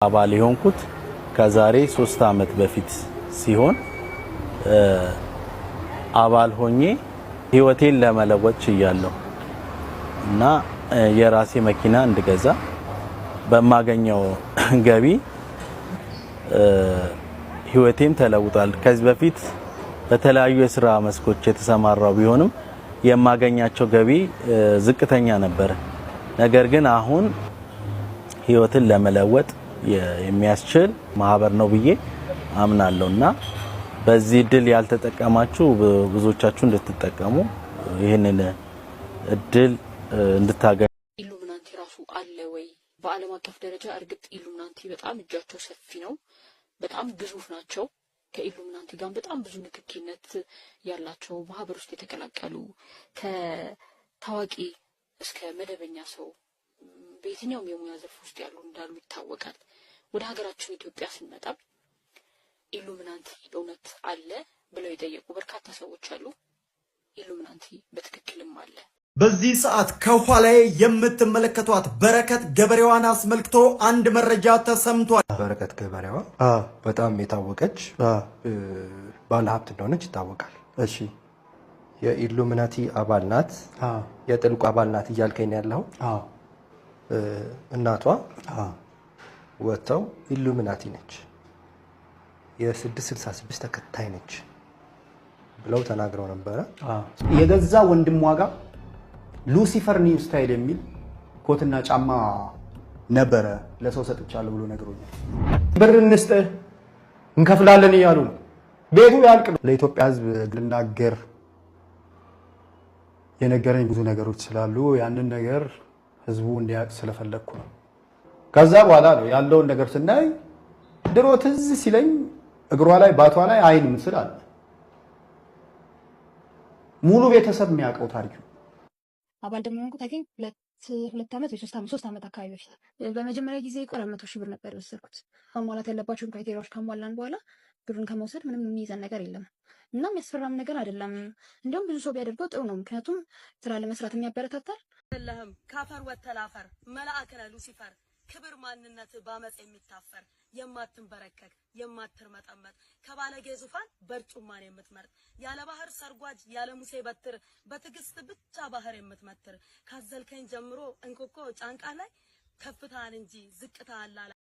አባል የሆንኩት ከዛሬ 3 አመት በፊት ሲሆን አባል ሆኜ ህይወቴን ለመለወጥ ችያለሁ እና የራሴ መኪና እንድገዛ በማገኘው ገቢ ህይወቴም ተለውጧል። ከዚህ በፊት በተለያዩ የሥራ መስኮች የተሰማራው ቢሆንም የማገኛቸው ገቢ ዝቅተኛ ነበር። ነገር ግን አሁን ህይወትን ለመለወጥ የሚያስችል ማህበር ነው ብዬ አምናለሁና በዚህ እድል ያልተጠቀማችሁ ብዙዎቻችሁ እንድትጠቀሙ ይሄንን እድል እንድታገኙ። ኢሉሚናቲ ራሱ አለ ወይ? በዓለም አቀፍ ደረጃ እርግጥ ኢሉሚናቲ በጣም እጃቸው ሰፊ ነው፣ በጣም ግዙፍ ናቸው። ከኢሉሚናቲ ጋር በጣም ብዙ ንክኪነት ያላቸው ማህበር ውስጥ የተቀላቀሉ ከታዋቂ እስከ መደበኛ ሰው በየትኛውም የሙያ ዘርፍ ውስጥ ያሉ እንዳሉ ይታወቃል። ወደ ሀገራችን ኢትዮጵያ ስንመጣ ኢሉሚናቲ እውነት አለ ብለው የጠየቁ በርካታ ሰዎች አሉ። ኢሉሚናቲ በትክክልም አለ። በዚህ ሰዓት ከኋላዬ የምትመለከቷት በረከት ገበሬዋን አስመልክቶ አንድ መረጃ ተሰምቷል። በረከት ገበሬዋ በጣም የታወቀች ባለ ሀብት እንደሆነች ይታወቃል። እሺ፣ የኢሉሚናቲ አባል ናት፣ የጥልቁ አባል ናት እያልከኝ ያለው? እናቷ ወጥተው ኢሉሚናቲ ነች፣ የ666 ተከታይ ነች ብለው ተናግረው ነበረ። የገዛ ወንድሟ ጋር ሉሲፈር ኒው ስታይል የሚል ኮትና ጫማ ነበረ ለሰው ሰጥቻለሁ ብሎ ነግሮኛል። ብር እንስጥህ እንከፍላለን እያሉ ነው። ቤቱ ያልቅ ነው። ለኢትዮጵያ ሕዝብ ልናገር የነገረኝ ብዙ ነገሮች ስላሉ ያንን ነገር ህዝቡ እንዲያውቅ ስለፈለኩ ነው። ከዛ በኋላ ነው ያለውን ነገር ስናይ ድሮ ትዝ ሲለኝ እግሯ ላይ ባቷ ላይ አይን ምስል አለ። ሙሉ ቤተሰብ የሚያውቀው ታሪኩ። አባል ደግሞ ሆንኩት አገኝ 2 ዓመት ወይ 3 ዓመት አካባቢ በፊት በመጀመሪያ ጊዜ 400 ሺህ ብር ነበር የወሰድኩት። ማሟላት ያለባቸውን ክራይቴሪያዎች ካሟላን በኋላ ብሩን ከመውሰድ ምንም የሚይዘን ነገር የለም እና የሚያስፈራም ነገር አይደለም። እንዲያውም ብዙ ሰው ቢያደርገው ጥሩ ነው፣ ምክንያቱም ስራ ለመስራት የሚያበረታታል። ለህም ካፈር ወተላፈር መልአክ ነህ ሉሲፈር፣ ክብር ማንነት ባመጽ የሚታፈር የማትንበረከክ የማትርመጠመጥ ከባለጌ ዙፋን በርጩማን የምትመርጥ ያለ ባህር ሰርጓጅ ያለ ሙሴ በትር በትዕግስት ብቻ ባህር የምትመትር ካዘልከኝ ጀምሮ እንቆቆ ጫንቃ ላይ ከፍታን እንጂ ዝቅታ አላላ